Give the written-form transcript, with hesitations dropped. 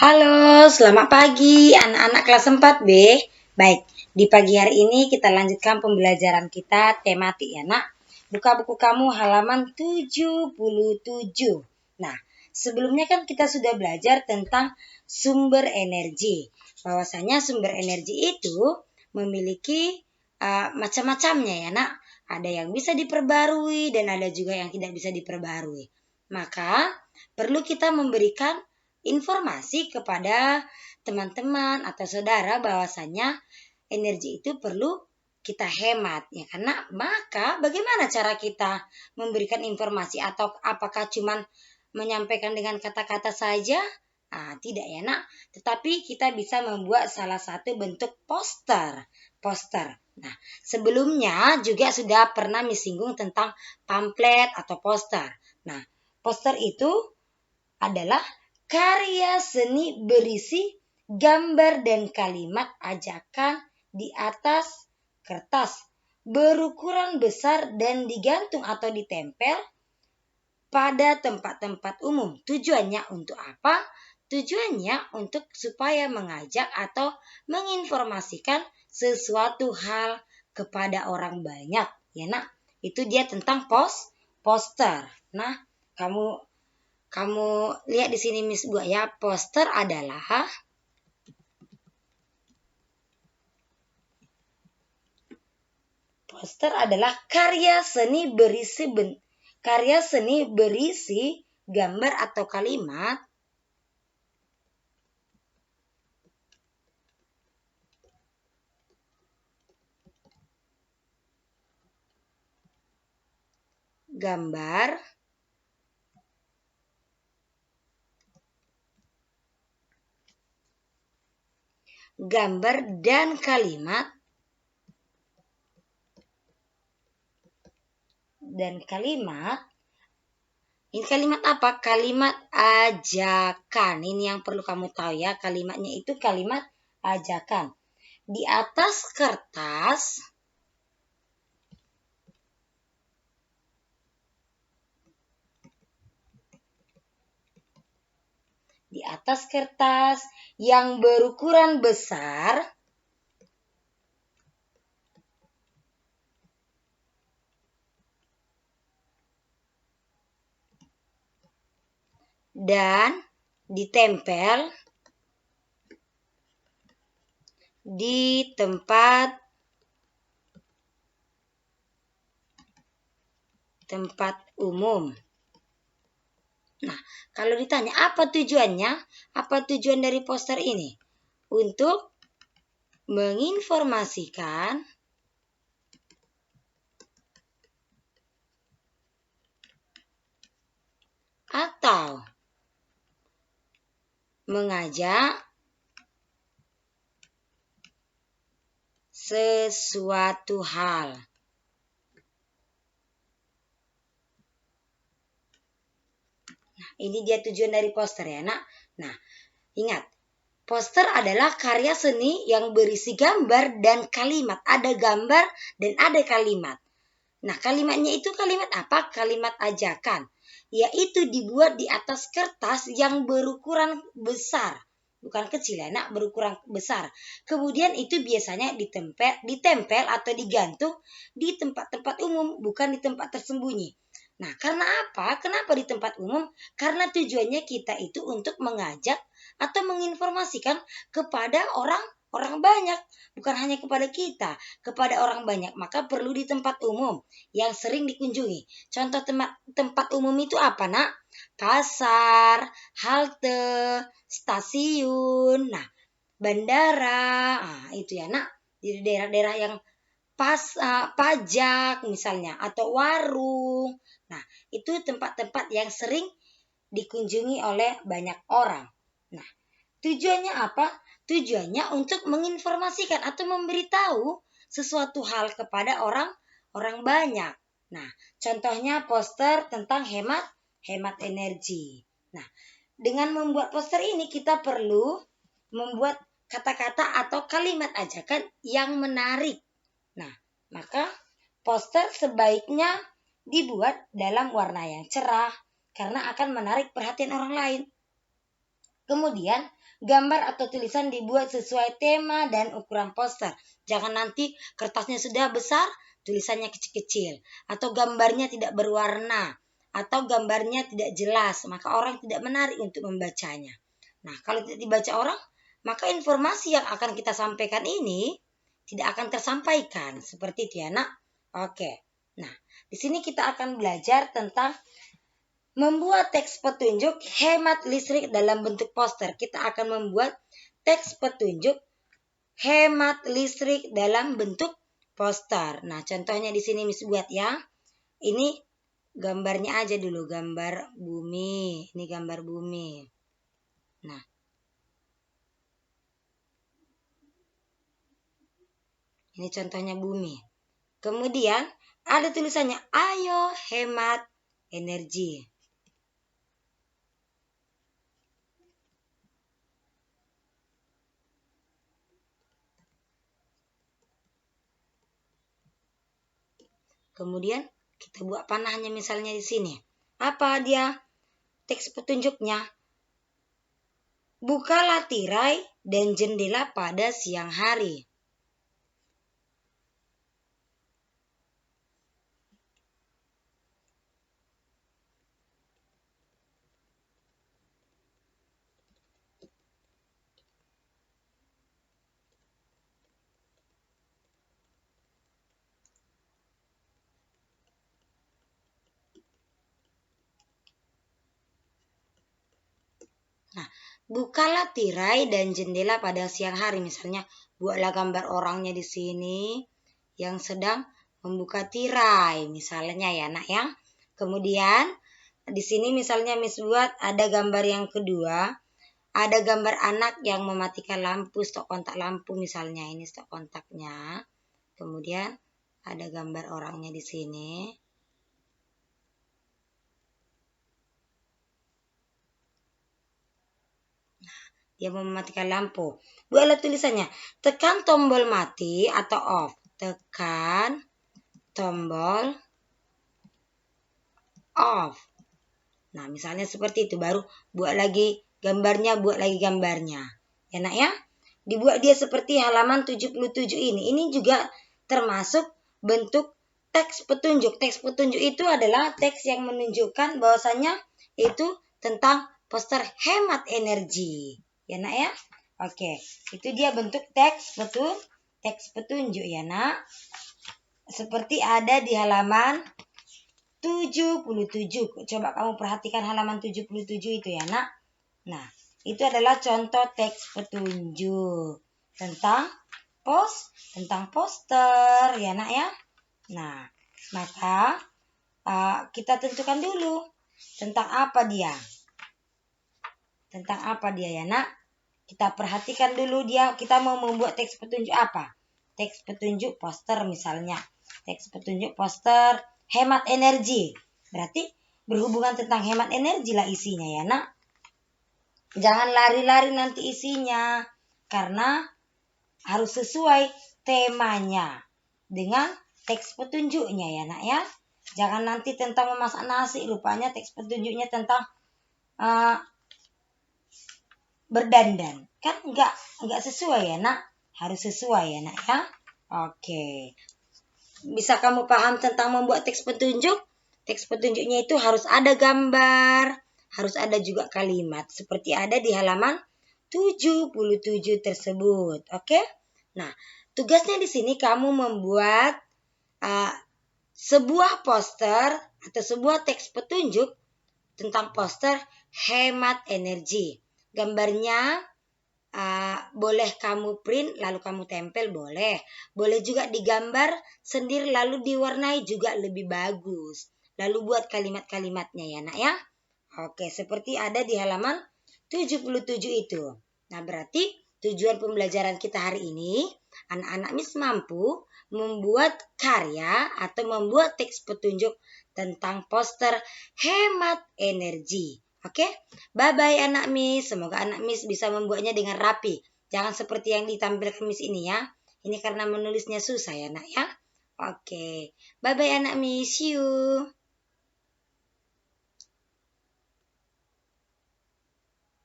Halo, selamat pagi anak-anak kelas 4B. Baik, di pagi hari ini kita lanjutkan pembelajaran kita tematik ya nak. Buka buku kamu halaman 77. Nah, sebelumnya kan kita sudah belajar tentang sumber energi. Bahwasanya sumber energi itu memiliki macam-macamnya ya nak. Ada yang bisa diperbarui dan ada juga yang tidak bisa diperbarui. Maka perlu kita memberikan informasi kepada teman-teman atau saudara bahwasanya energi itu perlu kita hemat ya, karena maka bagaimana cara kita memberikan informasi, atau apakah cuman menyampaikan dengan kata-kata saja? Tidak ya nak, tetapi kita bisa membuat salah satu bentuk poster. Nah, sebelumnya juga sudah pernah disinggung tentang pamflet atau poster. Nah, poster itu adalah karya seni berisi gambar dan kalimat ajakan di atas kertas berukuran besar dan digantung atau ditempel pada tempat-tempat umum. Tujuannya untuk apa? Tujuannya untuk supaya mengajak atau menginformasikan sesuatu hal kepada orang banyak. Ya nak, itu dia tentang poster. Nah, kamu lihat di sini Miss buat ya, poster adalah karya seni berisi gambar atau kalimat gambar dan kalimat ini kalimat apa? Kalimat ajakan. Ini yang perlu kamu tahu ya, kalimatnya itu kalimat ajakan. Di atas kertas yang berukuran besar dan ditempel di tempat umum. Nah, kalau ditanya apa tujuannya? Apa tujuan dari poster ini? Untuk menginformasikan atau mengajak sesuatu hal. Nah, ini dia tujuan dari poster ya nak. Nah, ingat, poster adalah karya seni yang berisi gambar dan kalimat. Ada gambar dan ada kalimat. Nah, kalimatnya itu kalimat apa? Kalimat ajakan. Yaitu dibuat di atas kertas yang berukuran besar. Bukan kecil ya nak, berukuran besar. Kemudian itu biasanya ditempel atau digantung di tempat-tempat umum, bukan di tempat tersembunyi. Nah, karena apa? Kenapa di tempat umum? Karena tujuannya kita itu untuk mengajak atau menginformasikan kepada orang banyak, bukan hanya kepada kita, kepada orang banyak. Maka perlu di tempat umum yang sering dikunjungi. Contoh tempat umum itu apa nak? Pasar, halte, stasiun, nah, bandara, itu ya nak, di daerah-daerah yang pajak misalnya, atau warung. Nah, itu tempat-tempat yang sering dikunjungi oleh banyak orang. Nah, tujuannya apa? Tujuannya untuk menginformasikan atau memberitahu sesuatu hal kepada orang banyak. Nah, contohnya poster tentang hemat energi. Nah, dengan membuat poster ini kita perlu membuat kata-kata atau kalimat ajakan yang menarik. Nah, maka poster sebaiknya dibuat dalam warna yang cerah karena akan menarik perhatian orang lain. Kemudian, gambar atau tulisan dibuat sesuai tema dan ukuran poster. Jangan nanti kertasnya sudah besar, tulisannya kecil-kecil. Atau gambarnya tidak berwarna. Atau gambarnya tidak jelas. Maka orang tidak menarik untuk membacanya. Nah, kalau tidak dibaca orang, maka informasi yang akan kita sampaikan ini tidak akan tersampaikan. Seperti itu ya, Nak. Oke. Nah, di sini kita akan belajar tentang membuat teks petunjuk hemat listrik dalam bentuk poster. Kita akan membuat teks petunjuk hemat listrik dalam bentuk poster. Nah, contohnya di sini Miss buat ya. Ini gambarnya aja dulu, gambar bumi. Ini gambar bumi. Nah, ini contohnya bumi. Kemudian ada tulisannya, ayo hemat energi. Kemudian kita buat panahnya misalnya di sini. Apa dia teks petunjuknya? Bukalah tirai dan jendela pada siang hari. Nah, bukalah tirai dan jendela pada siang hari. Misalnya, buatlah gambar orangnya di sini yang sedang membuka tirai. Misalnya ya, Nak ya. Kemudian, di sini misalnya Miss buat ada gambar yang kedua. Ada gambar anak yang mematikan lampu, stok kontak lampu misalnya. Ini stok kontaknya. Kemudian, ada gambar orangnya di sini. Dia mematikan lampu. Buatlah tulisannya. Tekan tombol mati atau off. Tekan tombol off. Nah, misalnya seperti itu. Baru buat lagi gambarnya, Ya, Nak ya. Dibuat dia seperti halaman 77 ini. Ini juga termasuk bentuk teks petunjuk. Teks petunjuk itu adalah teks yang menunjukkan bahwasannya itu tentang poster hemat energi. Ya, Nak ya. Oke, itu dia bentuk teks petunjuk ya, Nak. Seperti ada di halaman 77. Coba kamu perhatikan halaman 77 itu ya, Nak. Nah, itu adalah contoh teks petunjuk tentang poster ya, Nak ya. Nah, maka kita tentukan dulu tentang apa dia. Tentang apa dia ya, Nak? Kita perhatikan dulu dia, kita mau membuat teks petunjuk apa? Teks petunjuk poster misalnya. Teks petunjuk poster hemat energi. Berarti berhubungan tentang hemat energi lah isinya ya, Nak. Jangan lari-lari nanti isinya. Karena harus sesuai temanya dengan teks petunjuknya ya, Nak ya. Jangan nanti tentang memasak nasi, rupanya teks petunjuknya tentang berdandan. Kan enggak sesuai ya, Nak. Harus sesuai ya, Nak ya. Oke. Bisa kamu paham tentang membuat teks petunjuk? Teks petunjuknya itu harus ada gambar, harus ada juga kalimat seperti ada di halaman 77 tersebut. Oke? Nah, tugasnya di sini kamu membuat sebuah poster atau sebuah teks petunjuk tentang poster hemat energi. Gambarnya boleh kamu print lalu kamu tempel, boleh. Boleh juga digambar sendiri lalu diwarnai juga lebih bagus. Lalu buat kalimat-kalimatnya ya, Nak ya. Oke, seperti ada di halaman 77 itu. Nah, berarti tujuan pembelajaran kita hari ini, anak-anak Miss mampu membuat karya atau membuat teks petunjuk tentang poster hemat energi. Oke, bye-bye anak Miss. Semoga anak Miss bisa membuatnya dengan rapi. Jangan seperti yang ditampilkan Miss ini ya. Ini karena menulisnya susah ya, Nak ya. Oke, bye-bye anak Miss. See you.